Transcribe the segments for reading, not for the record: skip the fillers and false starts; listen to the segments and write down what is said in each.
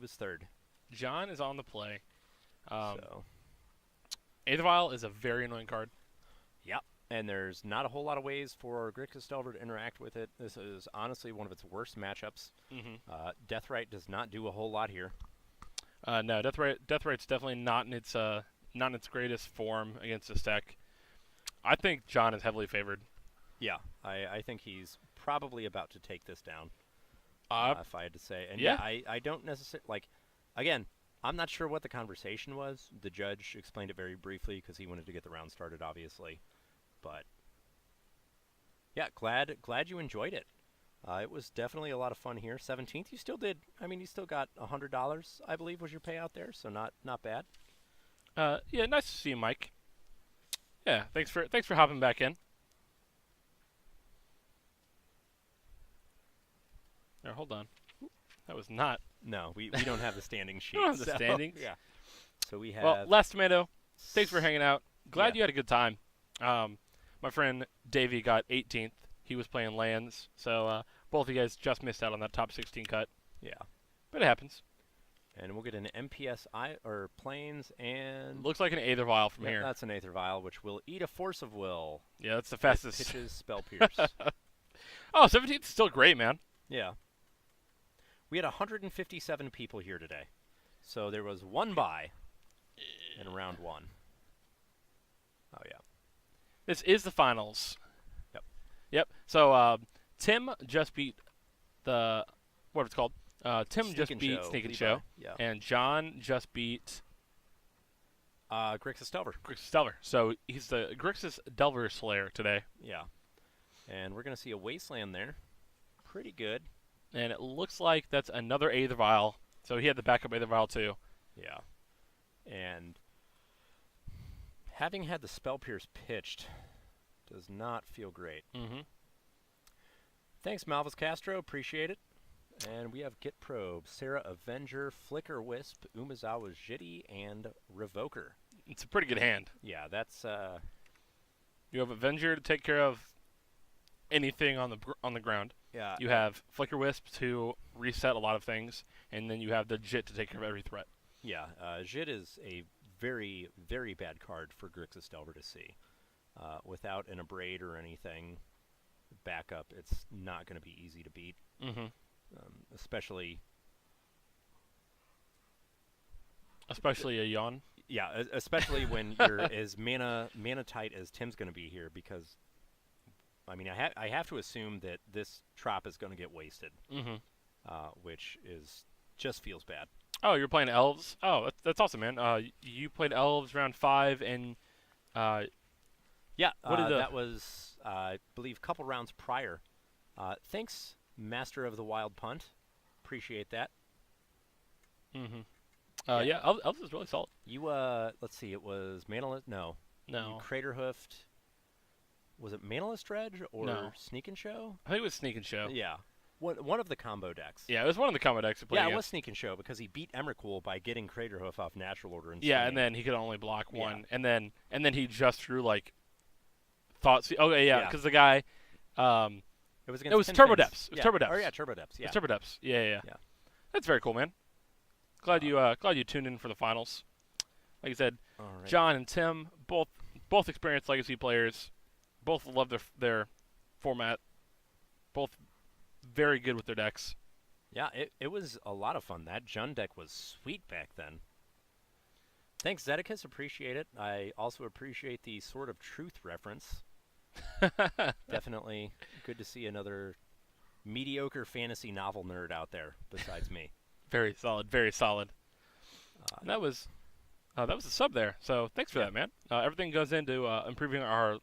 was third. John is on the play. So, Aether Vial is a very annoying card. yep. And there's not a whole lot of ways for Grixis Delver to interact with it. This is honestly one of its worst matchups. Deathrite does not do a whole lot here. No, Deathrite's definitely not in its greatest form against this deck. I think John is heavily favored. Yeah, I think he's probably about to take this down, if I had to say. And yeah. I don't necessarily, like, again, I'm not sure what the conversation was. The judge explained it very briefly because he wanted to get the round started, obviously. But, yeah, glad you enjoyed it. It was definitely a lot of fun here. 17th, you still did, I mean, you still got $100, I believe, was your payout there, so not bad. Yeah, nice to see you, Mike. Yeah, thanks for hopping back in. Now, hold on. That was not. No, we don't have the standing sheet. We don't have the standings. Yeah. So we have. Well, Last Tomato, thanks for hanging out. Glad Yeah. you had a good time. My friend Davey got 18th. He was playing lands, so both of you guys just missed out on that top 16 cut. Yeah. But it happens. And we'll get an MPSI or planes and. Looks like an Aether Vial from here. That's an Aether Vial, which will eat a Force of Will. Yeah, that's the fastest. It pitches Spell Pierce. Oh, 17th is still great, man. Yeah. We had 157 people here today. So there was one buy in round one. Oh, yeah. This is the finals. Yep. So Tim just beat what it's called. Tim just beat Sneak and Show. Yeah. And John just beat Grixis Delver. Grixis Delver. So he's the Grixis Delver Slayer today. Yeah. And we're going to see a Wasteland there. Pretty good. And it looks like that's another Aether Vial. So he had the backup Aether Vial too. Yeah. And having had the Spell Pierce pitched does not feel great. Mm-hmm. Thanks, Malvis Castro. Appreciate it. And we have Git Probe, Sarah Avenger, Flicker Wisp, Umezawa Jitty, and Revoker. It's a pretty good hand. Yeah, that's... You have Avenger to take care of anything on the ground. Yeah. You have Flicker Wisp to reset a lot of things, and then you have the Jit to take care of every threat. Yeah, Jit is a very, very bad card for Grixis Delver to see. Without an Abrade or anything backup, it's not going to be easy to beat. Mm-hmm. Especially a yawn. Yeah, especially when you're as mana tight as Tim's going to be here, because I mean I have to assume that this Trop is going to get wasted, which just feels bad. Oh, you're playing Elves? Oh, that's awesome, man. You played Elves round 5, and yeah, what that was I believe a couple rounds prior. Thanks, Master of the Wild Punt. Appreciate that. Mm-hmm. Yeah. Yeah, Elves is really solid. You let's see, it was Manalist. No. No. You Crater Hoofed. Was it Manalist Dredge or No. Sneak and Show? I think it was Sneak and Show. Yeah. One of the combo decks. Yeah, it was one of the combo decks. Yeah, it was Sneak and Show because he beat Emrakul by getting Crater Hoof off natural order. And yeah, swinging. and then he could only block one, Yeah. and then he just drew like thoughts. Okay, yeah, Yeah. because the guy. It was against It was Tin Turbo Fins. Depths. It was Yeah. Turbo Depths. Oh yeah, Turbo Depths. Yeah. It's Turbo Depths. Yeah. Yeah. That's very cool, man. Glad you tuned in for the finals. Like I said, All right. John and Tim, both experienced Legacy players, both love their format, both very good with their decks. Yeah, it was a lot of fun. That Jund deck was sweet back then. Thanks, Zedicus. Appreciate it. I also appreciate the Sword of Truth reference. Definitely good to see another mediocre fantasy novel nerd out there besides me. Very solid, very solid. And that was a sub there. So thanks for that, man. Everything goes into improving our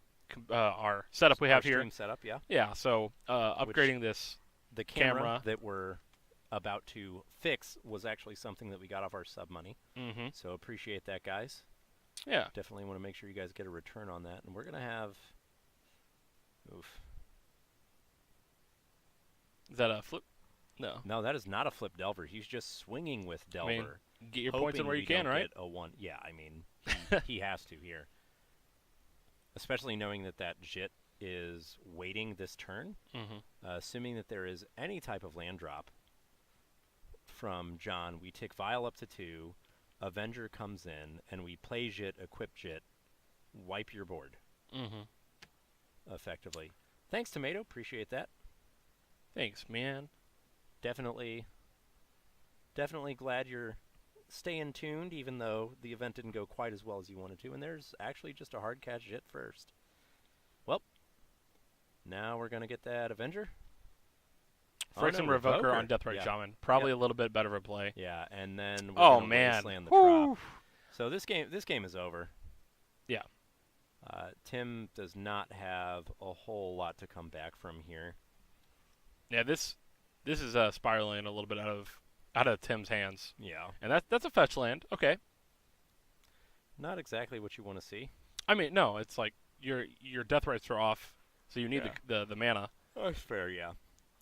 setup we have here. Stream setup, yeah. Yeah. So upgrading this The camera that we're about to fix was actually something that we got off our sub money. Mm-hmm. So appreciate that, guys. Yeah. Definitely want to make sure you guys get a return on that. And we're going to have... Oof. Is that a flip? No. No, that is not a flip Delver. He's just swinging with Delver. I mean, get your points in where you can, right? A 1. Yeah, I mean, he has to here. Especially knowing that Jit is waiting this turn. Mm-hmm. Assuming that there is any type of land drop from John. We tick Vial up to 2. Avenger comes in, and we play Jit, equip Jit, wipe your board, effectively. Thanks, Tomato. Appreciate that. Thanks, man. Definitely glad you're staying tuned, even though the event didn't go quite as well as you wanted to. And there's actually just a hard catch Jit first. Well, now we're going to get that Avenger. Friction Revoker on Deathrite Shaman. Probably a little bit better of a play. Yeah, and then we're going to wasteland the Trop. So this game is over. Yeah. Tim does not have a whole lot to come back from here. Yeah, this is spiraling a little bit out of Tim's hands. Yeah. And that's a fetch land. Okay. Not exactly what you want to see. I mean, no, it's like your Deathrites are off, so you need the mana. That's fair, yeah.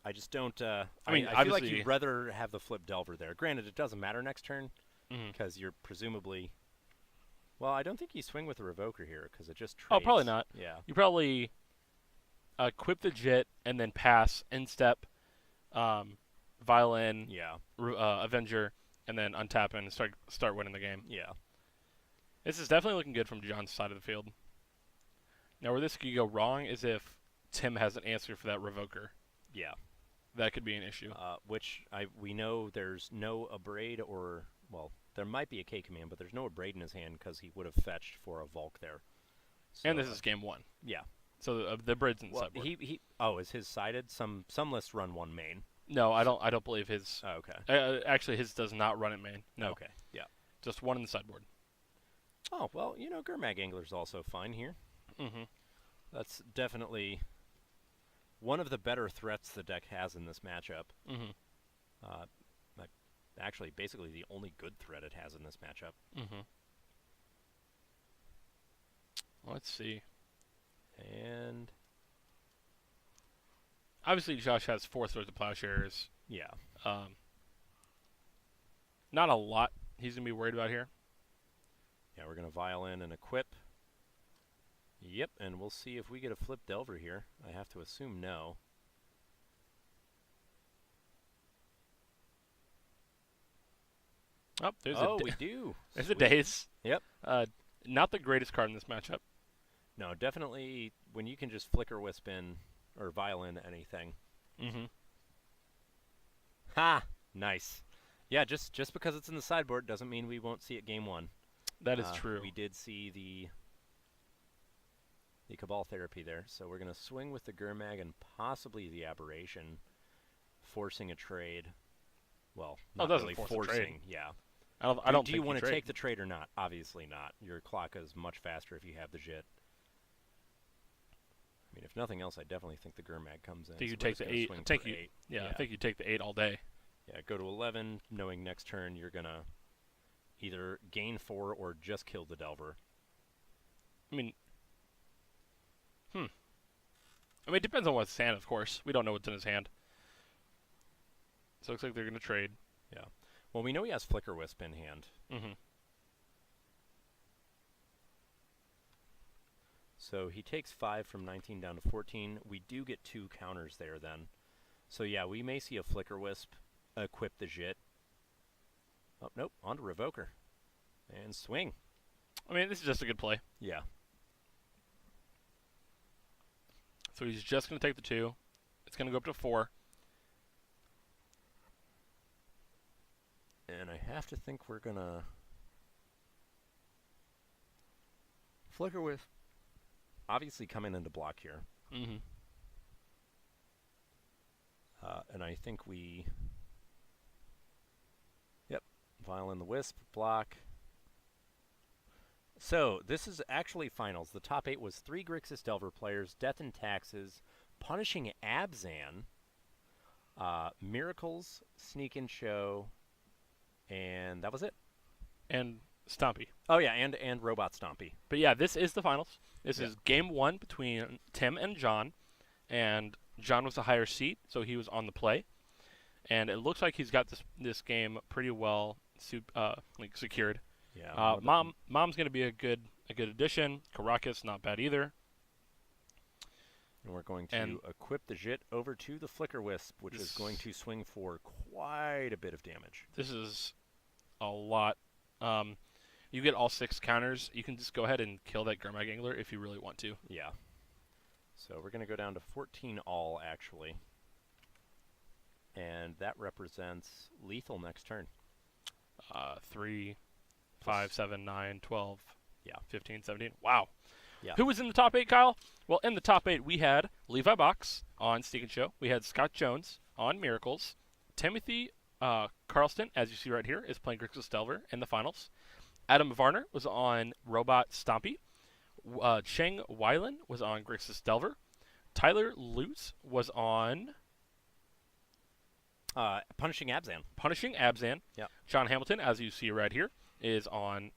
I just don't. I feel like you'd rather have the flip Delver there. Granted, it doesn't matter next turn because you're presumably. Well, I don't think you swing with the Revoker here because it just trades. Oh, probably not. Yeah. You probably equip the Jit and then pass instep, Violin, Avenger, and then untap and start winning the game. Yeah. This is definitely looking good from John's side of the field. Now, where this could go wrong is if Tim has an answer for that Revoker. Yeah. That could be an issue. Which we know there's no Abrade or, well, there might be a K command, but there's no Abrade in his hand because he would have fetched for a Volk there. So, and this is game 1. Yeah. So the Abrade's in the sideboard. Is his sided? Some lists run 1 main. No, I don't believe his. Oh, okay. Actually, his does not run in main. No. Okay. Yeah. Just 1 in the sideboard. Oh well, Gurmag Angler's also fine here. That's definitely one of the better threats the deck has in this matchup. Actually, basically the only good threat it has in this matchup. Let's see. And obviously, Josh has 4 Throws of Plowshares. Yeah. Not a lot he's going to be worried about here. Yeah, we're going to Violin and equip. Yep, and we'll see if we get a flip Delver here. I have to assume no. Oh, we do. There's a Daze. Yep. Not the greatest card in this matchup. No, definitely when you can just Flicker Wisp in or Violin anything. Ha! Nice. Yeah, just because it's in the sideboard doesn't mean we won't see it game 1. That is true. We did see the Cabal Therapy there, so we're going to swing with the Gurmag and possibly the Aberration, forcing a trade. Well, not really forcing. Yeah. I don't. Do you want to take the trade or not? Obviously not. Your clock is much faster if you have the Jit. I mean, if nothing else, I definitely think the Gurmag comes in. I think you take the 8. I think you take the 8 all day. Yeah, go to 11, knowing next turn you're going to either gain 4 or just kill the Delver. I mean, it depends on what's his hand, of course. We don't know what's in his hand. So it looks like they're going to trade. Yeah. Well, we know he has Flicker Wisp in hand. So he takes 5 from 19 down to 14. We do get 2 counters there then. So yeah, we may see a Flicker Wisp equip the Jit. Oh, nope. On to Revoker. And swing. I mean, this is just a good play. Yeah. So he's just going to take the 2. It's going to go up to 4. And I have to think we're going to Flicker Wisp. Obviously coming into block here. And I think we... Yep. Violin the Wisp, block. So, this is actually finals. The top 8 was 3 Grixis Delver players, Death and Taxes, Punishing Abzan, Miracles, Sneak and Show, and that was it. And Stompy. Oh, yeah, and Robot Stompy. But yeah, this is the finals. This is game 1 between Tim and John. And John was a higher seed, so he was on the play. And it looks like he's got this game pretty well secured. Yeah. Mom's going to be a good addition. Karleskint, not bad either. And we're going to And equip the Jit over to the Flicker Wisp, which is going to swing for quite a bit of damage. this is a lot. You get all 6 counters. You can just go ahead and kill that Gurmag Angler if you really want to. Yeah. So we're going to go down to 14 all, actually. And that represents lethal next turn. 3, 5, 7, 9, 12, Yeah. 15, 17. Wow. Yeah. Who was in the top 8, Kyle? Well, in the top 8, we had Levi Box on Steak and Show. We had Scott Jones on Miracles. Timothy Karleskint, as you see right here, is playing Grixis Delver in the finals. Adam Varner was on Robot Stompy. Cheng Weiland was on Grixis Delver. Tyler Lutz was on Punishing Abzan. Punishing Abzan. Yep. John Hamilton, as you see right here, is on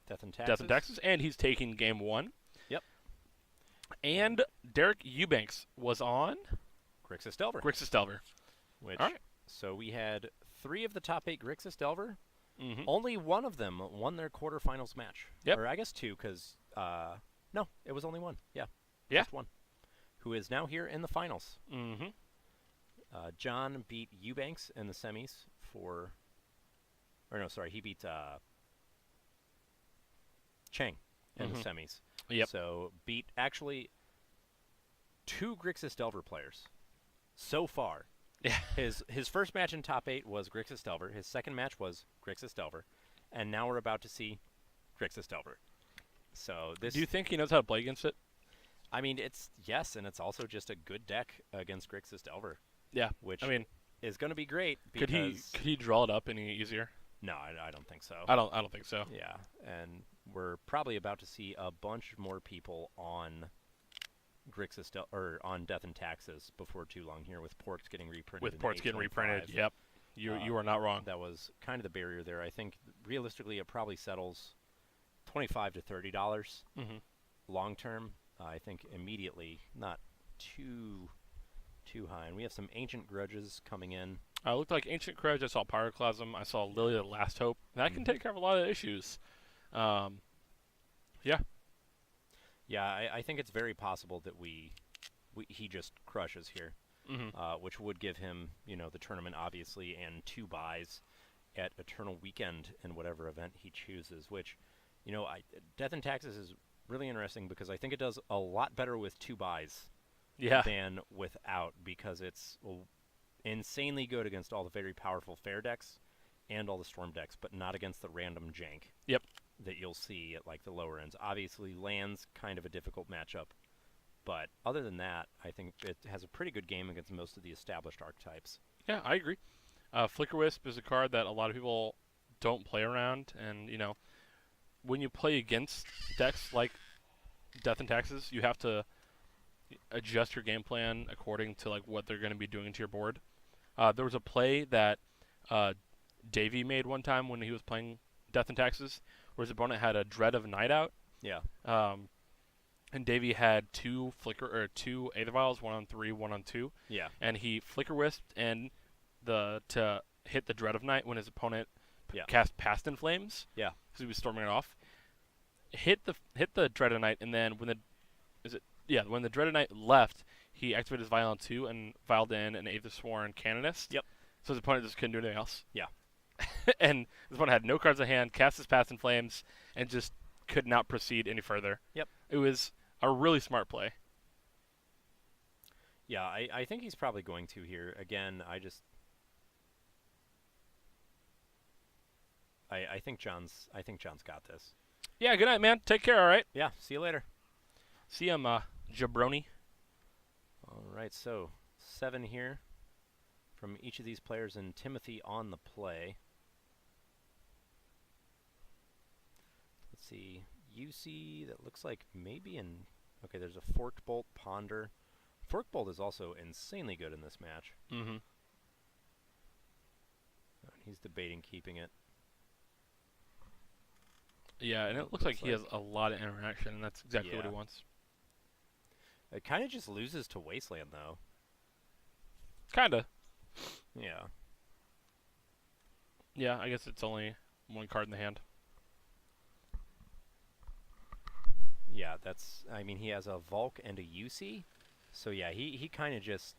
Death and Taxes. Death and Taxes, and he's taking game 1. Yep. And Derek Eubanks was on Grixis Delver. Grixis Delver. Which, All right. So we had 3 of the top 8 Grixis Delver. Mm-hmm. Only one of them won their quarterfinals match. Yep. Or I guess 2, because, no, it was only 1. Yeah. Yeah. Just 1. Who is now here in the finals. Mm-hmm. John beat Eubanks in the semis for, or no, sorry, he beat Cheng in the semis. Yep. So beat actually 2 Grixis Delver players so far. Yeah. His first match in top 8 was Grixis Delver. His second match was Grixis Delver, and now we're about to see Grixis Delver. So this. Do you think he knows how to play against it? I mean, it's yes, and it's also just a good deck against Grixis Delver. Yeah. Which I mean, is going to be great because could he draw it up any easier? No, I don't think so. I don't think so. Yeah, and we're probably about to see a bunch more people on Grixis or on Death and Taxes before too long here, with ports getting reprinted. With ports getting reprinted, H25. yep. You are not wrong. That was kind of the barrier there. I think realistically it probably settles $25 to $30 Mm-hmm. long term. I think immediately not too high. And we have some Ancient Grudges coming in. I looked like Ancient Grudge. I saw Pyroclasm. I saw Lily of the Last Hope. That can take care of a lot of issues. Yeah. Yeah, I think it's very possible that he just crushes here, which would give him, the tournament, obviously, and 2 buys at Eternal Weekend in whatever event he chooses, which, Death and Taxes is really interesting because I think it does a lot better with 2 buys than without, because it's insanely good against all the very powerful fair decks and all the storm decks, but not against the random jank. Yep. That you'll see at like the lower ends. Obviously, land's kind of a difficult matchup, but other than that, I think it has a pretty good game against most of the established archetypes. Yeah, I agree. Flicker Wisp is a card that a lot of people don't play around, and when you play against decks like Death and Taxes, you have to adjust your game plan according to like what they're going to be doing to your board. There was a play that Davey made one time when he was playing Death and Taxes, where his opponent had a Dread of Night Out. Yeah. And Davey had 2 Aether Vials, 1 on 3, 1 on 2. Yeah. And he Flicker Wisped and to hit the Dread of Night when his opponent Yeah. cast Past in Flames. Yeah. Because he was storming it off. Hit the Dread of Night, and then when the Dread of Night left, he activated his Vial on 2 and vialed in an Aether Sworn Canonist. Yep. So his opponent just couldn't do anything else. Yeah. And his opponent had no cards in hand, cast his Past in Flames, and just could not proceed any further. Yep. It was a really smart play. Yeah, I think he's probably going to here. Again, I think John's got this. Yeah, good night, man. Take care, all right? Yeah, see you later. See you, jabroni. All right, so 7 here from each of these players, and Timothy on the play. Let's see. UC, that looks like maybe okay, there's a Forked Bolt, Ponder. Forked Bolt is also insanely good in this match. Mm-hmm. He's debating keeping it. Yeah, and it looks like he has a lot of interaction, and that's exactly what he wants. It kind of just loses to Wasteland, though. Kinda. Yeah. Yeah, I guess it's only 1 card in the hand. Yeah, I mean, he has a Volk and a UC. So yeah, he kind of just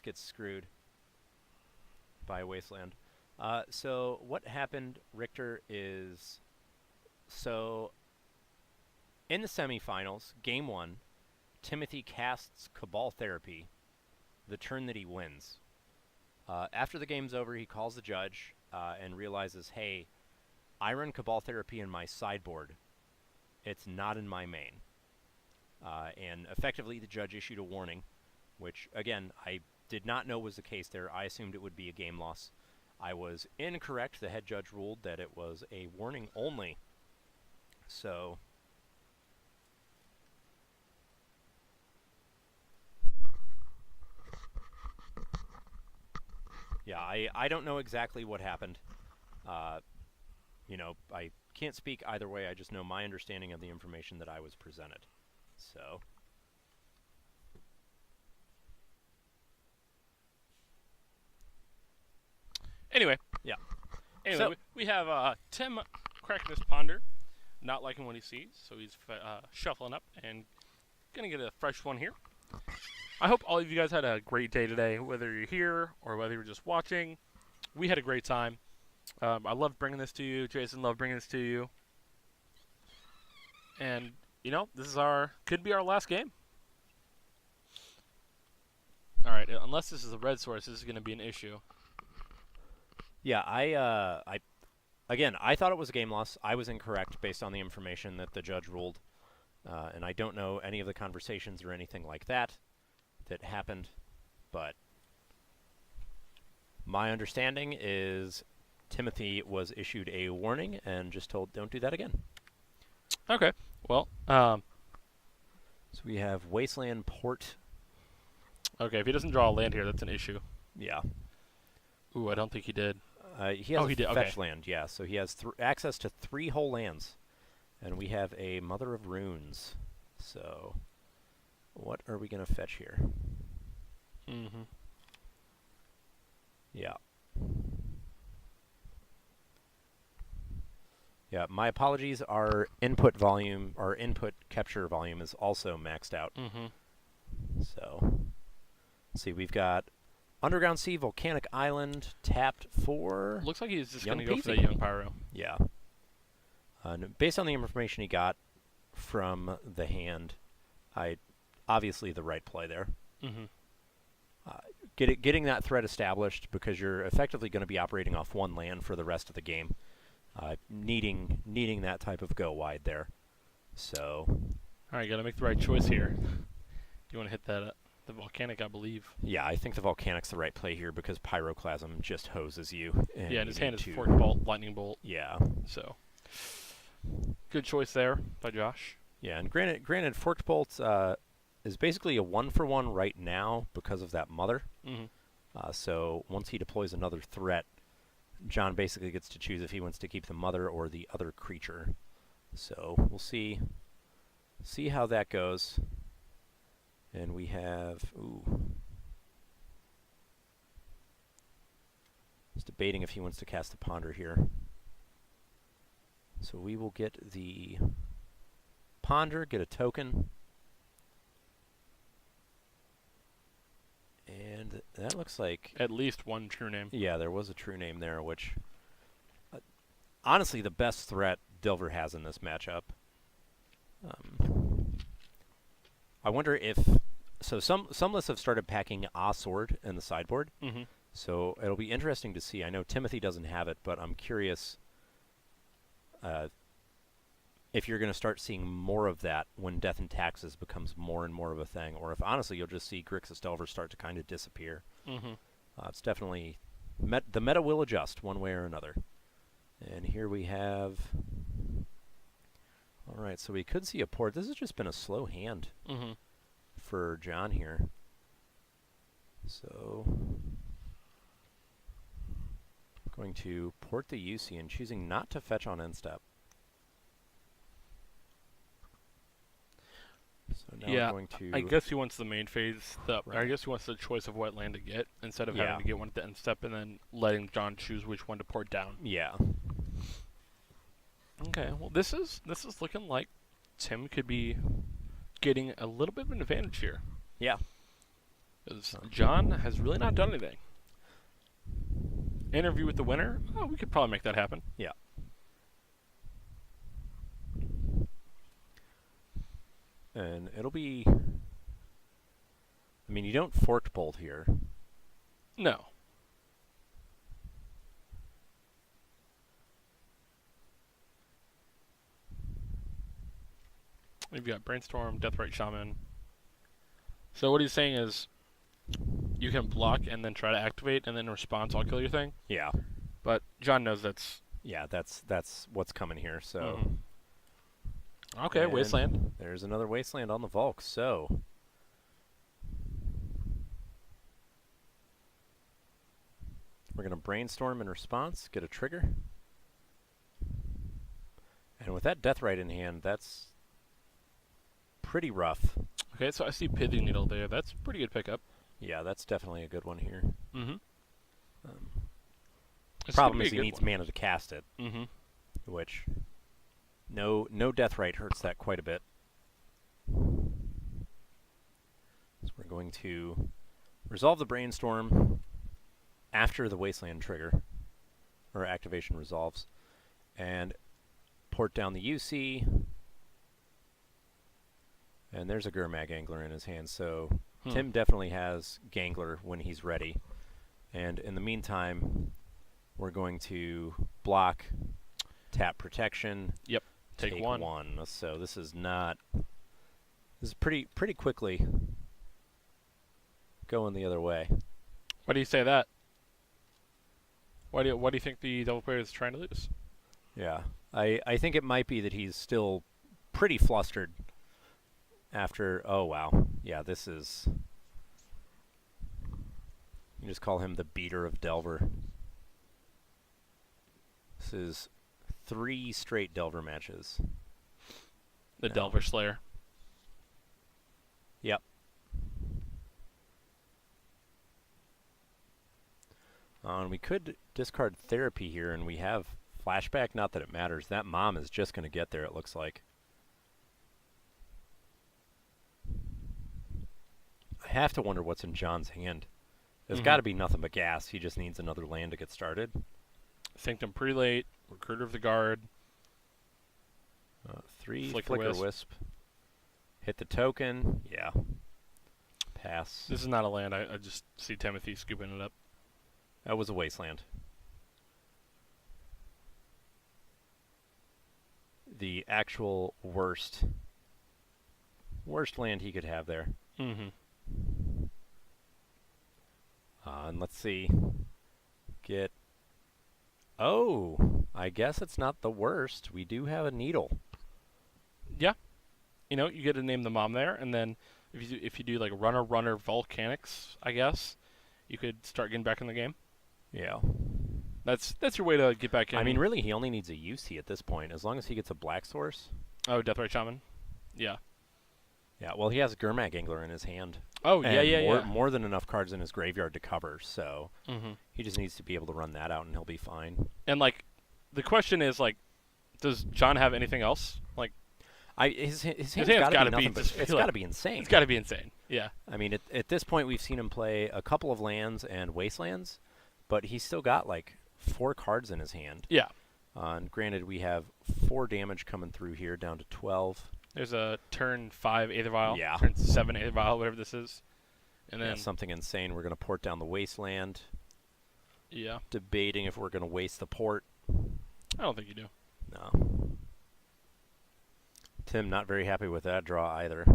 gets screwed by Wasteland. So what happened, Richter, is so in the semifinals, game 1, Timothy casts Cabal Therapy the turn that he wins. After the game's over, he calls the judge and realizes, hey, I run Cabal Therapy in my sideboard. It's not in my main. And effectively, the judge issued a warning, which, again, I did not know was the case there. I assumed it would be a game loss. I was incorrect. The head judge ruled that it was a warning only. So yeah, I don't know exactly what happened. I can't speak either way. I just know my understanding of the information that I was presented. So Anyway. yeah. Anyway, So we have Tim cracking his ponder, not liking what he sees, so he's shuffling up and going to get a fresh one here. I hope all of you guys had a great day today, whether you're here or whether you're just watching. We had a great time. I loved bringing this to you. Jason loved bringing this to you. And, this is could be our last game. All right, unless this is a red source, this is going to be an issue. yeah, I thought it was a game loss. I was incorrect based on the information that the judge ruled, and I don't know any of the conversations or anything like that happened, but my understanding is Timothy was issued a warning and just told, don't do that again. Okay, well, So we have Wasteland Port. Okay, if he doesn't draw a land here, that's an issue. Yeah. Ooh, I don't think he did. He has he did. fetch Okay. land, yeah, so he has access to 3 whole lands. And we have a Mother of Runes. So what are we going to fetch here? Mm-hmm. Yeah. Yeah, my apologies. Our input capture volume is also maxed out. Mm-hmm. So, let's see. We've got Underground Sea, Volcanic Island, tapped for... Looks like he's just Young going to go for Peasy. that Young Pyro. Yeah. Based on the information he got from the hand, obviously the right play there. Mm-hmm. Getting that threat established, because you're effectively going to be operating off 1 land for the rest of the game. Needing that type of go wide there. So, All right, got to make the right choice here. You want to hit that the volcanic, I believe. yeah, I think the Volcanic's the right play here because Pyroclasm just hoses you. And his hand is Fork Bolt, Lightning Bolt. Yeah. So, good choice there by Josh. Yeah, and granted, Forked Bolt is basically a 1-for-1 right now because of that Mother. Mm-hmm. So once he deploys another threat, John basically gets to choose if he wants to keep the Mother or the other creature. So we'll see how that goes. And we have he's debating if he wants to cast the Ponder here. So we will get the Ponder, get a token. And that looks like... At least one true name. Yeah, there was a true name there, which... honestly, the best threat Dilver has in this matchup. I wonder if... So some lists have started packing a sword in the sideboard. Mm-hmm. So it'll be interesting to see. I know Timothy doesn't have it, but I'm curious if you're going to start seeing more of that when Death and Taxes becomes more and more of a thing, or if honestly you'll just see Grixis Delver start to kind of disappear. Mm-hmm. It's definitely... the meta will adjust one way or another. And here we have... All right, so we could see a port. This has just been a slow hand for John here. So... going to port the UC and choosing not to fetch on end step. So now Yeah, we're going to... I guess he wants the main phase. Or I Right. guess he wants the choice of what land to get instead of having to get one at the end step and then letting John choose which one to port down. Yeah. Okay, well this is looking like Tim could be getting a little bit of an advantage here. Yeah. 'Cause John has really not done anything. Interview with the winner? Oh, we could probably make that happen. Yeah. And it'll be... I mean, you don't forked bolt here. No. We've got Brainstorm, Deathrite Shaman. So what he's saying is you can block and then try to activate, and then in response I'll kill your thing. Yeah. But John knows that's... Yeah, that's what's coming here, so... Okay, And Wasteland. There's another Wasteland on the Volk, so... We're going to Brainstorm in response, get a trigger. And with that Deathrite in hand, that's pretty rough. Okay, so I see Pithing Needle there. That's a pretty good pickup. Yeah, that's definitely a good one here. Mm-hmm. Problem is he needs mana to cast it, Mm-hmm. which no Deathrite hurts that quite a bit. So we're going to resolve the Brainstorm after the Wasteland trigger, or activation resolves, and port down the UC. And there's a Gurmag Angler in his hand, so Tim definitely has Gangler when he's ready. And in the meantime, we're going to block, tap protection. Yep. Take one. So this is not... This is pretty quickly going the other way. Why do you say that? Why do you think the Devil player is trying to lose? Yeah. I think it might be that he's still pretty flustered after... Oh, wow. Yeah, this is... You just call him the beater of Delver. This is 3 straight Delver matches. The Delver Slayer. Yep. And we could discard Therapy here, and we have Flashback. Not that it matters. That Mom is just going to get there, it looks like. I have to wonder what's in John's hand. There's got to be nothing but gas. He just needs another land to get started. Sanctum Prelate, Recruiter of the Guard. 3 Flicker Wisp. Hit the token. Yeah. Pass. This is not a land. I just see Timothy scooping it up. That was a Wasteland. The actual worst land he could have there. Mm-hmm. And let's see. Oh, I guess it's not the worst. We do have a Needle. Yeah. You know, you get to name the Mom there, and then if you do like Runner Volcanics, I guess, you could start getting back in the game. Yeah. That's your way to get back in. I mean, really, he only needs a UC at this point, as long as he gets a black source. Oh, Deathrite Shaman? Yeah. Yeah, well, he has a Gurmag Angler in his hand. Oh, yeah. More than enough cards in his graveyard to cover, so he just needs to be able to run that out, and he'll be fine. And, like, the question is, like, does John have anything else? Like, his hand's got to be nothing, but it's got to be insane. It's got to be insane, yeah. I mean, at this point, we've seen him play a couple of lands and Wastelands, but he's still got, like, 4 cards in his hand. Yeah. And granted, we have 4 damage coming through here, down to 12. There's a turn 5 Aether Vial. Yeah. Turn 7 Aether Vial, whatever this is. And then something insane. We're going to port down the Wasteland. Yeah. Debating if we're going to waste the port. I don't think you do. No. Tim not very happy with that draw either.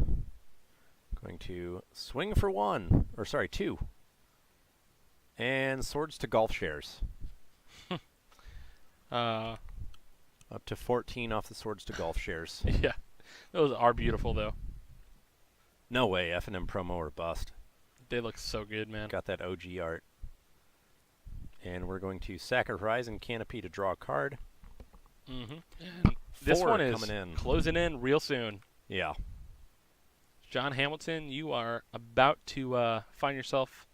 Going to swing for 2. And Swords to Golf Shares. Up to 14 off the Swords to Golf Shares. Yeah. Those are beautiful, though. No way. F&M promo or bust. They look so good, man. Got that OG art. And we're going to sack a Horizon Canopy to draw a card. And this one is coming in. Closing in real soon. Yeah. John Hamilton, you are about to find yourself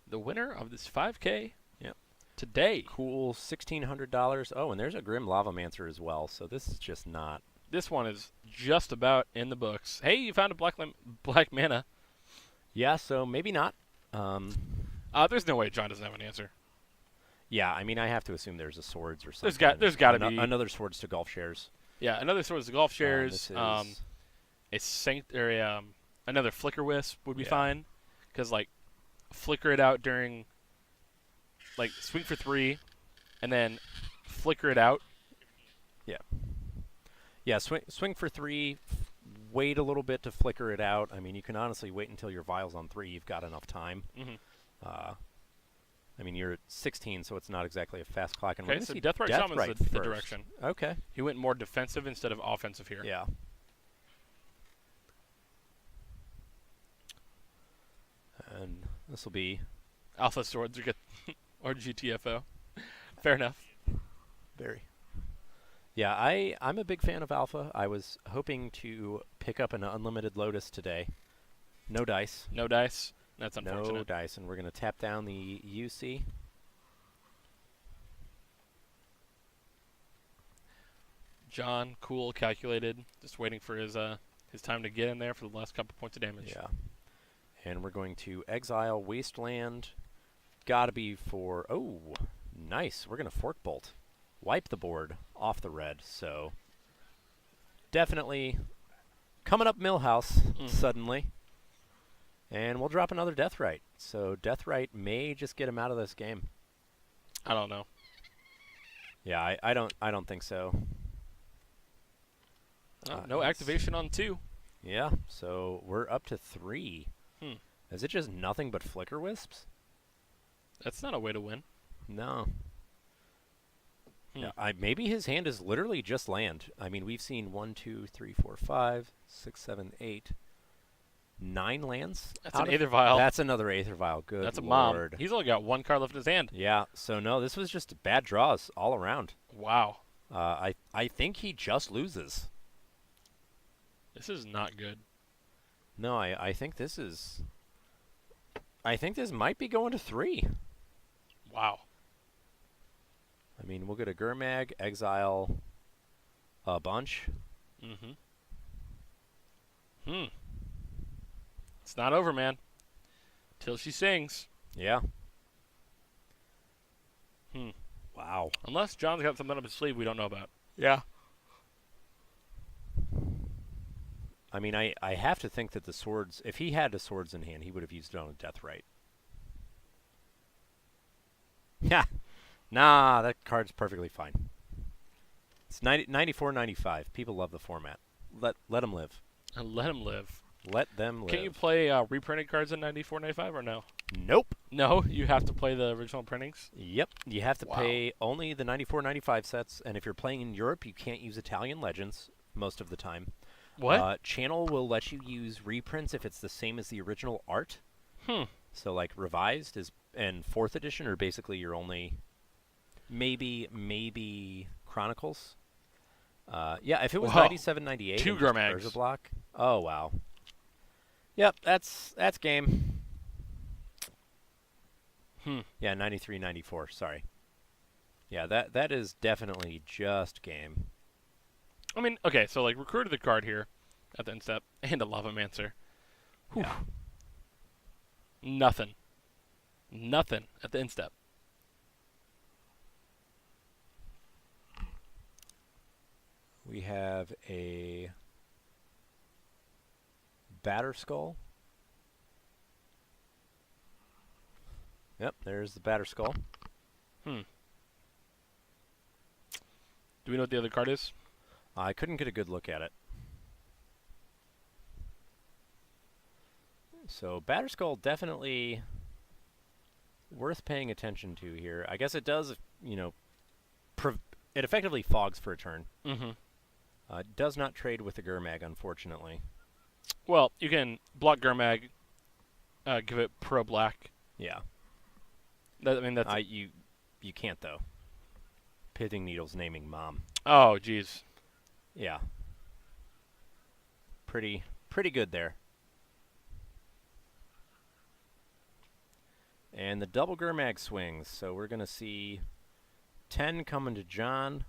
the winner of this 5K. Yep. Today. Cool. $1,600. Oh, and there's a Grim Lavamancer as well. So this is just not... This one is just about in the books. Hey, you found a black mana. Yeah, so maybe not. There's no way John doesn't have an answer. Yeah, I mean, I have to assume there's a swords or something. There's got to be another swords to golf shares. Yeah, another sort of golf shares. This is Another flicker wisp would be Yeah. fine, because like flicker it out during like swing for 3, and then flicker it out. yeah. Swing for 3. Wait a little bit to flicker it out. I mean, you can honestly wait until your vial's on 3. You've got enough time. Mm-hmm. I mean, you're at 16, so it's not exactly a fast clock. And Okay, we're gonna so see Deathrite Shaman's Deathrite the first. direction. Okay. He went more defensive instead of offensive here. Yeah. And this will be Alpha swords or GTFO. Fair enough. very. Yeah, I'm a big fan of Alpha. I was hoping to pick up an Unlimited Lotus today. No dice. No dice. That's unfortunate. No dice, and we're going to tap down the UC. John, cool, calculated, just waiting for his time to get in there for the last couple points of damage. Yeah. And we're going to exile Wasteland. Gotta be for... Oh, nice. We're going to Fork Bolt. Wipe the board off the red, so... Definitely coming up Millhouse suddenly. And we'll drop another Deathrite. So Deathrite may just get him out of this game. I don't know. Yeah, I don't think so. No activation on 2. Yeah, so we're up to 3. Is it just nothing but Flicker Wisps? That's not a way to win. No. Yeah, maybe his hand is literally just land. I mean, we've seen 1, 2, 3, 4, 5, 6, 7, 8, 9 lands. That's an Aether Vial. That's another Aether Vial. Good That's a Lord. mom. He's only got 1 card left in his hand. Yeah, so no, this was just bad draws all around. Wow. I think he just loses. This is not good. No, I think this is... I think this might be going to 3. Wow. I mean, we'll get a Gurmag, exile a bunch. It's not over, man. Till she sings. Yeah. Wow. Unless John's got something up his sleeve we don't know about. Yeah. I mean, I have to think that the swords, if he had the swords in hand, he would have used it on a Deathrite. Yeah. Nah, that card's perfectly fine. It's 94-95. People love the format. Let them live. Let him live. Let them live. Can you play reprinted cards in 94.95 or no? Nope. No, you have to play the original printings? Yep. You have to pay only the 94-95 sets, and if you're playing in Europe, you can't use Italian Legends most of the time. What? Channel will let you use reprints if it's the same as the original art. So, like, Revised and 4th edition are basically your only... Maybe Chronicles. Yeah, if it was 97-98... 2 Gurmags. Urza block. Oh, wow. Yep, that's game. Yeah, 93-94, sorry. Yeah, that is definitely just game. I mean, okay, so like recruited the card here at the end step and a Lavamancer. Yeah. Nothing at the end step. We have a Batter Skull. Yep, there's the Batter Skull. Do we know what the other card is? I couldn't get a good look at it. So Batter Skull definitely worth paying attention to here. I guess it does, it effectively fogs for a turn. Does not trade with the Gurmag, unfortunately. Well, you can block Gurmag, give it Pro Black. Yeah. That's... You can't, though. Pithing Needle's naming Mom. Oh, jeez. Yeah. Pretty good there. And the double Gurmag swings. So we're going to see 10 coming to John.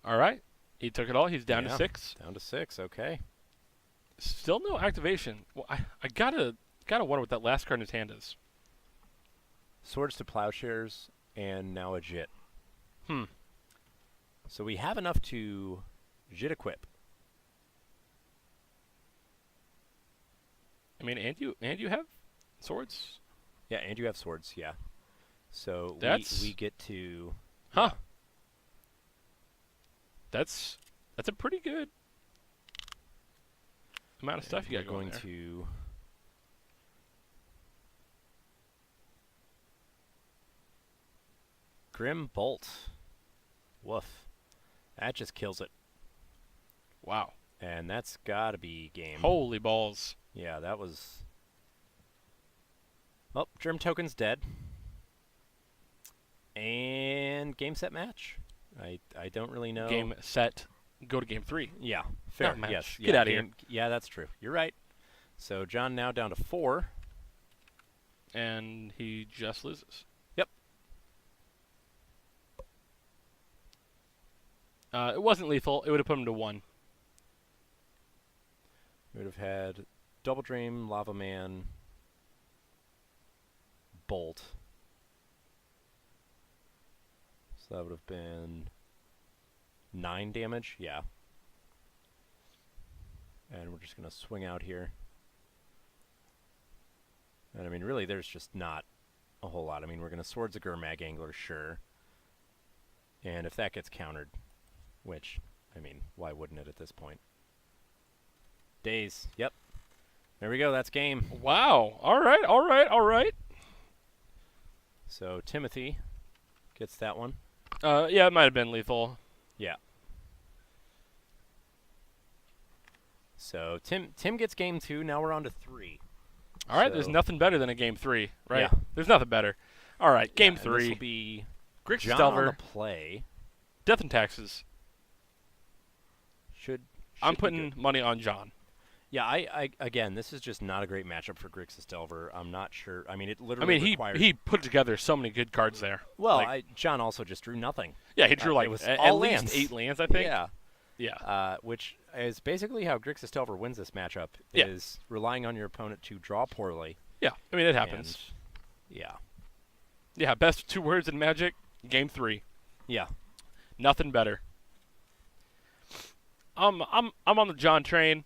All right. He took it all. He's down to Yeah, 6. Down to 6. Okay. Still no activation. Well, I gotta wonder what that last card in his hand is. Swords to Plowshares, and now a Jit. Hmm. So we have enough to Jit equip. I mean, and you have swords. Yeah, and you have swords. Yeah. So That's we get to. Huh. Yeah. That's a pretty good amount of stuff you got We're going going there. to. Grim Bolt. Woof. That just kills it. Wow. And that's got to be game. Holy balls. Yeah, that was. Oh, Germ Token's dead. And game, set, match. I don't really know. Game, set, go to game 3. Yeah, fair. Not match. Yes. Get yeah, outta here. Yeah, that's true. You're right. So John now down to 4. And he just loses. Yep. It wasn't lethal. It would have put him to 1. We would have had Double Dream, Lava Man, Bolt. So that would have been 9 damage. Yeah. And we're just going to swing out here. And I mean, really, there's just not a whole lot. I mean, we're going to Swords of Mag Angler, sure. And if that gets countered, which, I mean, why wouldn't it at this point? Daze. Yep. There we go. That's game. Wow. All right. So Timothy gets that one. Yeah, it might have been lethal. Yeah. So Tim gets game 2. Now we're on to 3. All right, there's So- nothing better than a game 3, right? Yeah. There's nothing better. All right, game This 3. will be Grixis John on the Delver, play. Death and Taxes. Should I'm be putting good. money on John. Yeah, I again, this is just not a great matchup for Grixis Delver. I'm not sure. I mean, it I literally mean, requires. he put together so many good cards there. well, like- John also just drew nothing. Yeah, he drew it like was at all least lands. 8 lands, I think. Yeah. Yeah. Which is basically how Grixis Delver wins this matchup. Yeah. Is relying on your opponent to draw poorly. Yeah. I mean, it happens. And, yeah. Yeah, best 2 words in Magic, game 3. Yeah. Nothing better. I'm on the John train.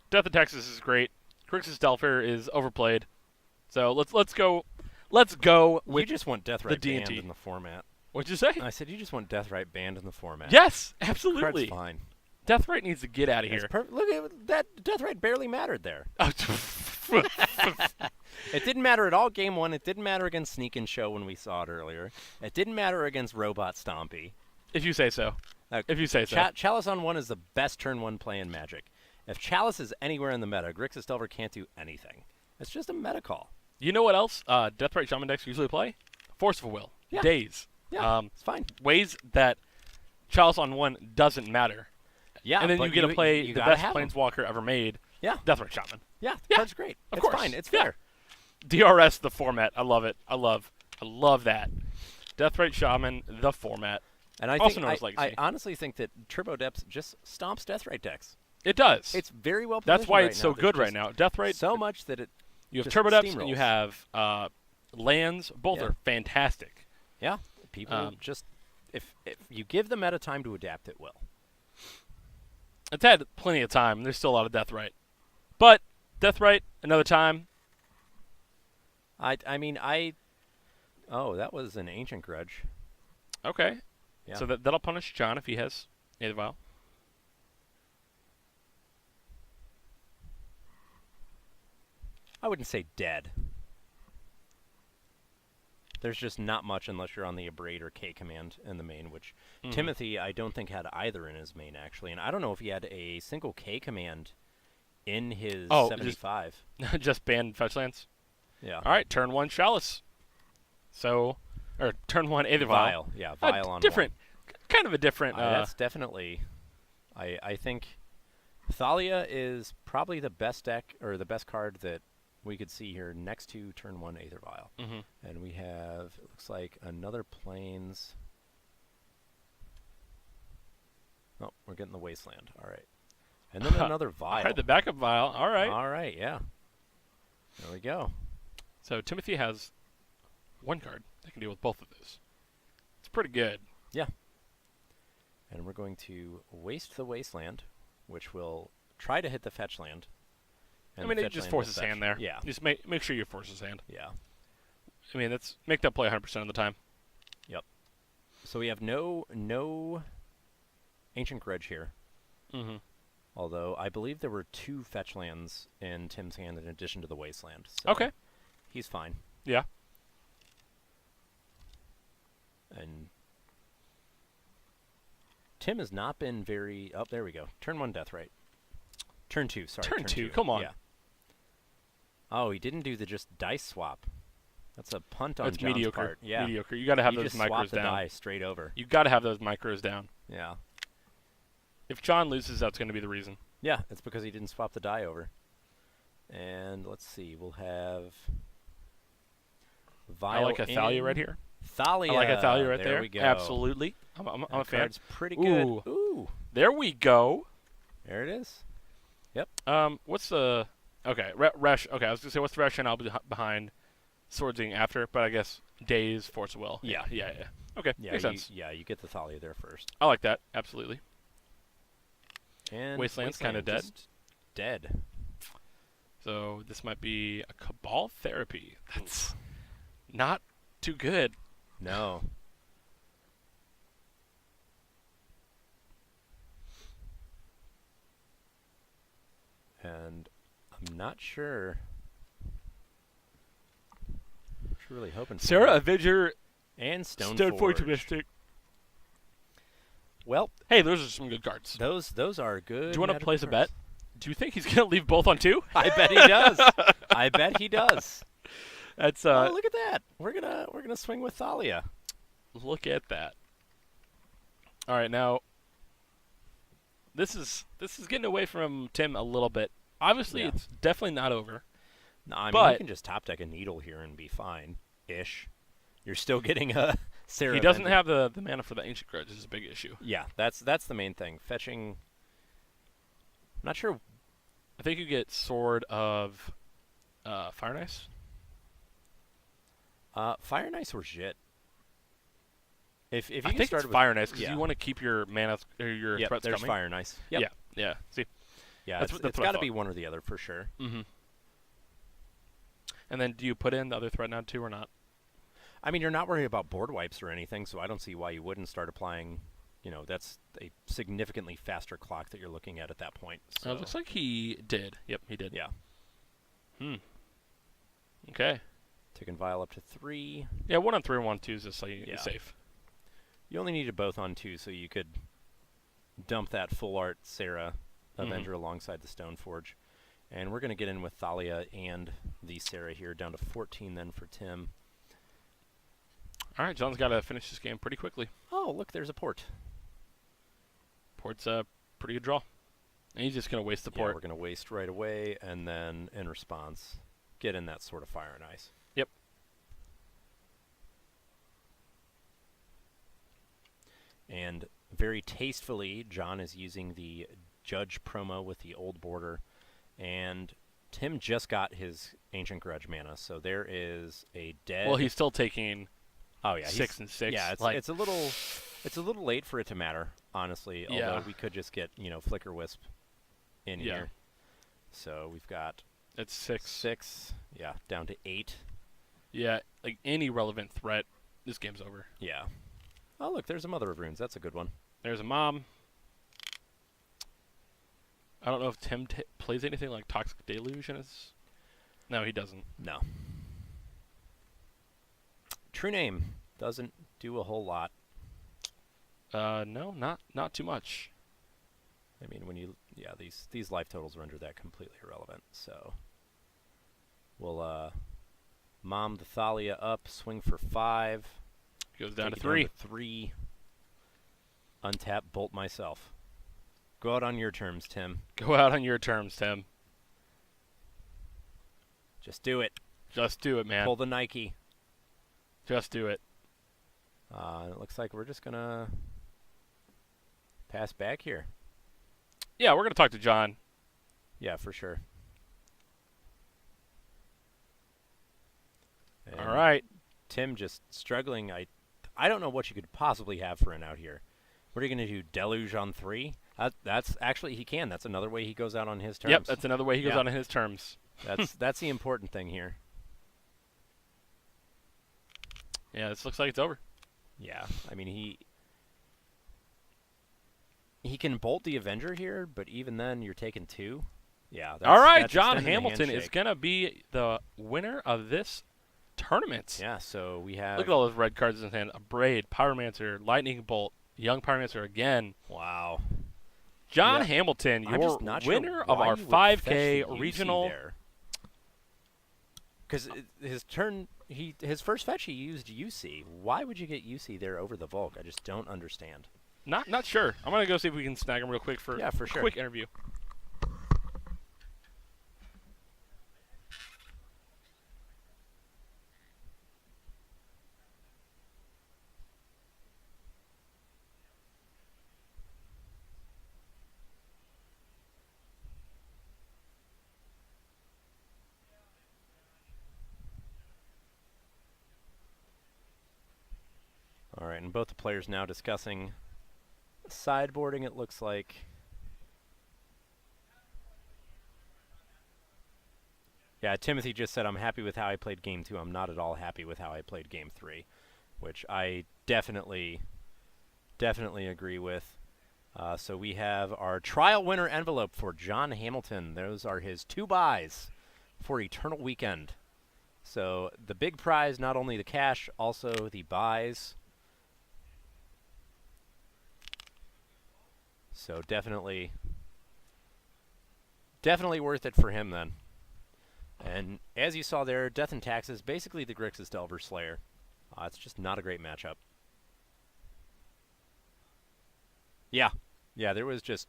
Death of Texas is great. Grixis Delver is overplayed. So let's go You with just want Death the Right D&T. banned in the format. what'd you say? I said you just want Death Right banned in the format. Yes, Card's absolutely. fine. Deathright needs to get out of It's here. Look at that. Death Right barely mattered there. Oh, It didn't matter at all game 1. It didn't matter against Sneak and Show when we saw it earlier. It didn't matter against Robot Stompy. if you say so. If you say so. Chalice on 1 is the best turn 1 play in Magic. If Chalice is anywhere in the meta, Grixis Delver can't do anything. It's just a meta call. You know what else Deathright Shaman decks usually play? Force of Will. Yeah. Days. Yeah, it's fine. Ways that Chalice on 1 doesn't matter. Yeah, And then but you get to play the gotta best have 'em. Planeswalker ever made, Yeah, Deathright Shaman. yeah, Yeah, card's great. of It's course. fine. It's Yeah. fair. DRS, the format. I love it. I love that. Deathright Shaman, the format. And I Also think known as I Legacy. honestly think that Turbo Depths just stomps Deathrite decks. It does. It's very well. That's why positioned it's right so now. good There's right just now. Deathright, So much that it. you have just Turbo Depths and you steamrolls. have lands. Both Yeah. are fantastic. Yeah, people just if you give the meta time to adapt, it will. It's had plenty of time. There's still a lot of Deathright. But Deathright, another time. I mean. Oh, that was an Ancient Grudge. Okay. Yeah. So that'll punish John if he has Native Vial. I wouldn't say dead. There's just not much unless you're on the Abrade or K command in the main, which Mhm. Timothy I don't think had either in his main actually, and I don't know if he had a single K command in his Oh, 75. Just banned fetch lands. Yeah. All right, turn 1 Chalice. So, or turn 1 Aether Vial. Vial. Yeah, Vial on different, kind of a different. one. That's definitely. I think Thalia is probably the best deck or the best card that we could see here next to turn 1 Aether Vial. Mhm. And we have, it looks like, another Plains. Oh, we're getting the Wasteland. All right. And then another Vial. All right, the backup Vial. All right. All right, yeah. There we go. So Timothy has one card that can deal with both of those. It's pretty good. Yeah. And we're going to waste the Wasteland, which will try to hit the fetch land. I mean, it just forces hand there. Yeah. Just make sure you force his hand. Yeah. I mean, make that play 100% of the time. Yep. So we have no Ancient Grudge here. Mm-hmm. Although I believe there were 2 fetch lands in Tim's hand in addition to the Wasteland. So Okay. he's fine. Yeah. And Tim has not been very... Oh, there we go. Turn 1 Death Right. Turn 2, sorry. Turn 2, come on. Yeah. Oh, he didn't do the just dice swap. That's a punt on That's John's mediocre. part. Yeah. Mediocre. You got to have you those just micros swap the down. die straight over. You got to have those micros down. Yeah. If John loses, that's going to be the reason. Yeah, it's because he didn't swap the die over. And let's see, we'll have Vial I like a Thalia right here. Thalia. I like a Thalia right there. There we go. Absolutely. I'm a fan. Card's pretty good. Ooh. Ooh. There we go. There it is. What's the... Okay, Resh. Okay, I was going to say, what's the rationale behind Swordsing after? But I guess Days, Force of Will. Yeah. Yeah. Okay, Yeah, makes sense. you get the Thalia there first. I like that. Absolutely. And Wasteland's kind of dead. just dead. So this might be a Cabal Therapy. That's not too good. No. And I'm not sure. Really hoping for Sarah it. Avenger And Stone Forge Forge. Mystic. Well, Hey, those are some good cards. those are good. Do you want to magical place a cards. bet? Do you think he's going to leave both on 2? I bet he does. I bet he does. That's Oh, look at that. We're gonna swing with Thalia. look at that. All right, now this is getting away from Tim a little bit. Obviously, Yeah. it's definitely not over. No, I mean But- you can just top deck a Needle here and be fine, ish. You're still getting a Sarah. He doesn't Avenger. have the mana for the Ancient Grudge. This is a big issue. Yeah, that's the main thing. Fetching. I'm not sure. I think you get Sword of Fire and Ice. Fire and Ice or Jit. If you I get think started it's with, Fire and Ice because yeah. you want to keep your mana or your Yep, threats there's coming. Fire and Ice. Yep. Yeah. See. Yeah, That's it's what I got to thought. be one or the other for sure. Mm-hmm. And then, do you put in the other threat now too, or not? I mean, you're not worried about board wipes or anything, so I don't see why you wouldn't start applying. That's a significantly faster clock that you're looking at that point. So. It looks like he did. Yep, he did. Yeah. Okay. Taking Vial up to 3. Yeah, 1 on 3 and 1 on 2 is just Yeah. safe. You only needed both on 2, so you could dump that full art Sarah Avenger alongside the Stone Forge. And we're going to get in with Thalia and the Sarah here, down to 14 then for Tim. All right, John's got to finish this game pretty quickly. Oh, look, there's a port. Port's a pretty good draw. And he's just going to waste the Yeah, port. we're going to waste right away, and then in response, get in that sort of Fire and Ice. Yep. And very tastefully, John is using the Judge promo with the old border, and Tim just got his Ancient Grudge mana, so there is a dead... Well, he's still taking oh, yeah, 6 and 6. Yeah, it's a little late for it to matter, honestly. Yeah. Although we could just get Flicker Wisp in Yeah. here. So we've got It's 6. 6, yeah, down to 8. Yeah, like any relevant threat, this game's over. Yeah. Oh, look, there's a Mother of Runes. That's a good one. There's a Mom. I don't know if Tim plays anything like Toxic Deluge in his... No, he doesn't. No. True Name doesn't do a whole lot. No, not too much. I mean, these life totals render that completely irrelevant. So we'll mom the Thalia up, swing for 5. Goes down take to it 3. Down to 3. Untap, bolt myself. Go out on your terms, Tim. Go out on your terms, Tim. Just do it. Just do it, man. Pull the Nike. Just do it. It looks like we're just gonna pass back here. Yeah, we're going to talk to John. Yeah, for sure. And All right. Tim just struggling. I don't know what you could possibly have for an out here. What are you going to do, deluge on 3? That's actually, he can. That's another way he goes out on his terms. Yep, that's another way he goes out on his terms. That's the important thing here. Yeah, this looks like it's over. Yeah, I mean, he can bolt the Avenger here, but even then, you're taking 2. Yeah. All right, that's John extending the Hamilton is handshake. going to be the winner of this tournament. Yeah, so we have... Look at all those red cards in his hand. A Braid, Pyromancer, Lightning Bolt, Young Pyromancer again. Wow. John Yeah. Hamilton, I'm your just not sure winner of why our you would fetch 5K the UC regional. there. Because his turn, his first fetch he used UC. Why would you get UC there over the Volk? I just don't understand. Not sure. I'm going to go see if we can snag him real quick for For a sure. quick interview. All right, and both the players now discussing sideboarding, it looks like. Yeah, Timothy just said, I'm happy with how I played Game 2. I'm not at all happy with how I played Game 3, which I definitely agree with. So we have our trial winner envelope for John Hamilton. Those are his 2 buys for Eternal Weekend. So the big prize, not only the cash, also the buys. So definitely worth it for him then. And as you saw there, Death and Taxes, basically the Grixis Delver Slayer. It's just not a great matchup. Yeah, there was just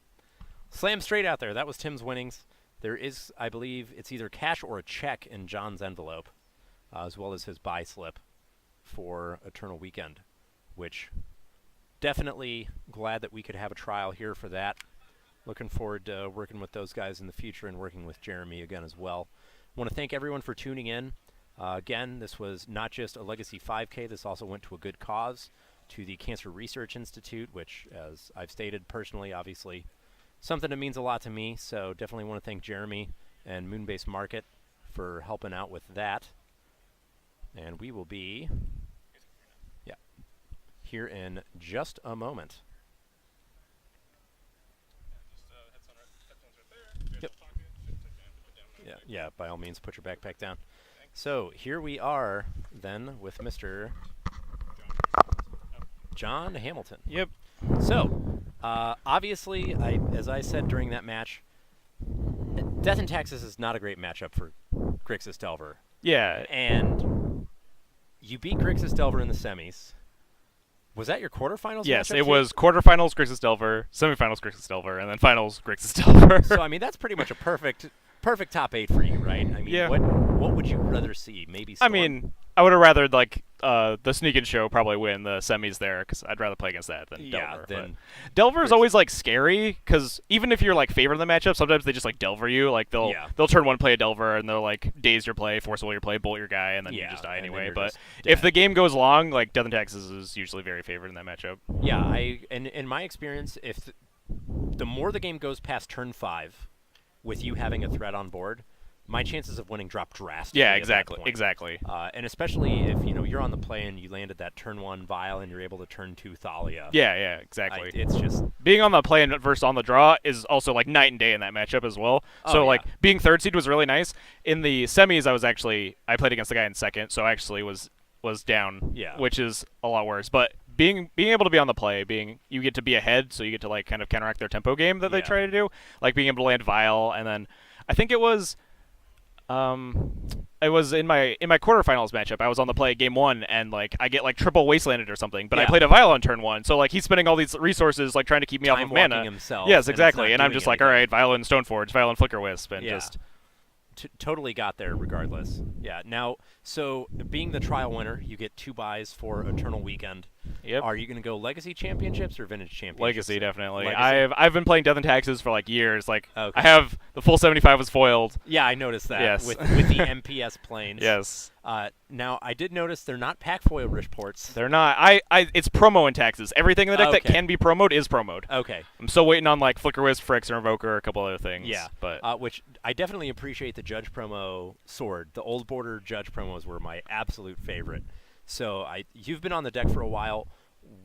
slam straight out there. That was Tim's winnings. There is, I believe, it's either cash or a check in John's envelope, as well as his buy slip for Eternal Weekend, which definitely glad that we could have a trial here for that. Looking forward to working with those guys in the future and working with Jeremy again as well. Want to thank everyone for tuning in. Again, this was not just a Legacy 5K. This also went to a good cause, to the Cancer Research Institute, which, as I've stated personally, obviously, something that means a lot to me. So definitely want to thank Jeremy and Moonbase Market for helping out with that. And we will be here in just a moment. Yeah, by all means, put your backpack down. So here we are then with Mr. John Hamilton. Yep. So, obviously, as I said during that match, Death and Taxes is not a great matchup for Grixis Delver. Yeah. And you beat Grixis Delver in the semis. Was that your quarterfinals? Yes, matchup it too? was quarterfinals Grixis Delver, semifinals Grixis Delver, and then finals Grixis Delver. So I mean, that's pretty much a perfect top 8 for you, right? I mean, Yeah. what would you rather see? Maybe I Storm? mean, I would have rather the Sneak and Show probably win the semis there because I'd rather play against that than Delver. then Delver's always like scary because even if you're like favored in the matchup, sometimes they just like Delver you. Like they'll turn one play a Delver and they'll like daze your play, force away your play, bolt your guy, and then you just die and then anyway. you're But just if dead. the game goes long, like Death and Taxes is usually very favored in that matchup. Yeah, and in my experience, if the more the game goes past turn 5, with you having a threat on board, my chances of winning drop drastically. Yeah, at that exactly, point. exactly. And especially if you're on the play and you landed that turn 1 Vial and you're able to turn 2 Thalia. Yeah, exactly. It's just being on the play and versus on the draw is also like night and day in that matchup as well. So like being third seed was really nice. In the semis, I played against the guy in second, so I actually was down, which is a lot worse. But being able to be on the play, you get to be ahead, so you get to like kind of counteract their tempo game that they try to do, like being able to land Vial, and then I think it was in my quarterfinals matchup. I was on the play game 1, and like I get like triple wastelanded or something, but I played a Vial on turn 1, so like he's spending all these resources like trying to keep me off of mana. Himself, yes, exactly. And I'm doing just like, all right, Vial and Stoneforge, Vial and Flicker Wisp, and just totally got there regardless. Yeah. Now, so being the trial winner, you get 2 buys for Eternal Weekend. Yep. Are you going to go Legacy Championships or Vintage Championships? Legacy, definitely. Legacy? I've been playing Death and Taxes for like years. Like Okay. I have the full 75 was foiled. Yeah, I noticed that. Yes. With the MPS planes. Yes. Now I did notice they're not pack foil reports. They're not. It's promo in taxes. Everything in the deck that Okay. can be promoed is promoed. Okay. I'm still waiting on like Flicker Wisp, Phyrexian Invoker, a couple other things. Yeah. But Which I definitely appreciate the Judge promo sword. The old border Judge promos were my absolute favorite. So you've been on the deck for a while.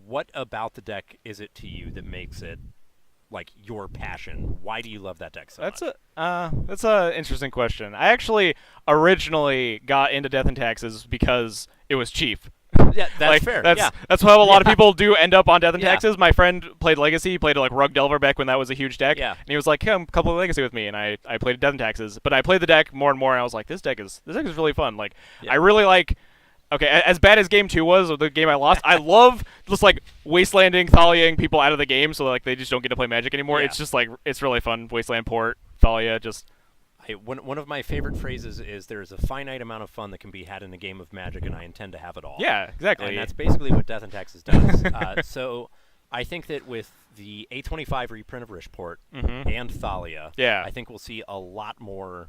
What about the deck is it to you that makes it like your passion? Why do you love that deck so much? That's a interesting question. I actually originally got into Death and Taxes because it was cheap. Yeah, that's like, fair. That's how a lot of people do end up on Death and Yeah. Taxes. My friend played Legacy. He played like Rug Delver back when that was a huge deck. Yeah. And he was like, "Come, couple of Legacy with me." And I played Death and Taxes. But I played the deck more and more, and I was like, this deck is really fun. Like, Yeah. I really like. Okay, as bad as Game 2 was, or the game I lost, I love just like wastelanding, Thaliaing people out of the game, so like they just don't get to play Magic anymore. Yeah. It's just like it's really fun. Wasteland Port, Thalia, just. One of my favorite phrases is there is a finite amount of fun that can be had in a game of Magic, and I intend to have it all. Yeah, exactly. And that's basically what Death and Taxes does. So I think that with the A25 reprint of Rishport and Thalia, Yeah. I think we'll see a lot more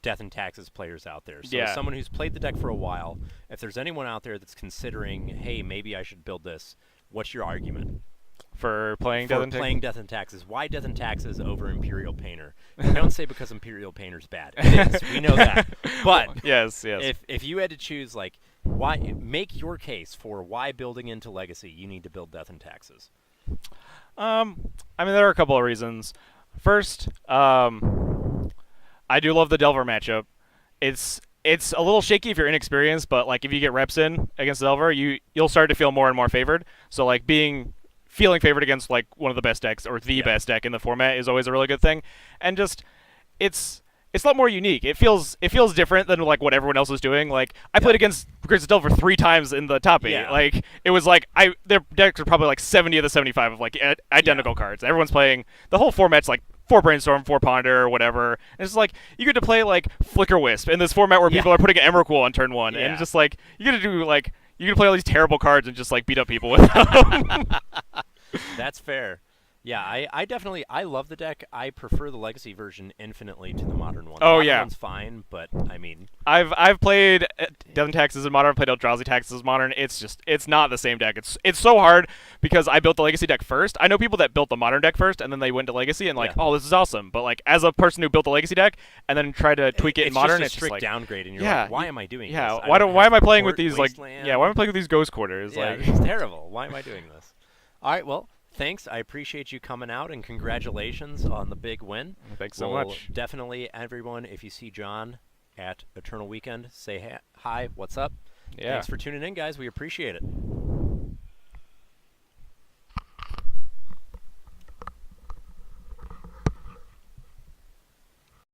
Death and Taxes players out there. So Yeah. as someone who's played the deck for a while, if there's anyone out there that's considering, hey, maybe I should build this, what's your argument? For playing For Death and Taxes? playing Death and Taxes. Why Death and Taxes over Imperial Painter? Don't say because Imperial Painter's bad. It is. We know that. But yes. if you had to choose, like, why make your case for why building into Legacy you need to build Death and Taxes? I mean, there are a couple of reasons. First, I do love the Delver matchup. It's a little shaky if you're inexperienced, but like if you get reps in against Delver, you'll start to feel more and more favored. So like feeling favored against like one of the best decks or the best deck in the format is always a really good thing. And just it's a lot more unique. It feels different than like what everyone else is doing. Like I played against Grixis Delver 3 times in the top 8. Yeah. Like it was like their decks are probably like 70 of the 75 of like identical cards. Everyone's playing the whole format's like 4 Brainstorm, 4 Ponder, or whatever. And it's like you get to play like Flicker Wisp in this format where people are putting an Emrakul on turn 1, and just like you get to do like you get to play all these terrible cards and just like beat up people with them. That's fair. Yeah, I definitely love the deck. I prefer the Legacy version infinitely to the modern one. The modern one's fine, but I mean, I've played Death and Taxes in modern. I've played Eldrazi Taxes in modern. It's not the same deck. It's so hard because I built the Legacy deck first. I know people that built the modern deck first and then they went to Legacy and like, oh, this is awesome. But like as a person who built the Legacy deck and then tried to tweak it in modern, it's it's just just a strict like downgrade, and you're like, why am I doing this? Yeah, why am I playing with these Wasteland? why am I playing with these Ghost Quarters? Yeah, like it's terrible. Why am I doing this? All right, well, thanks. I appreciate you coming out, and congratulations on the big win. Thanks so We'll much. Definitely, everyone, if you see John at Eternal Weekend, say hi, what's up? Yeah. Thanks for tuning in, guys. We appreciate it.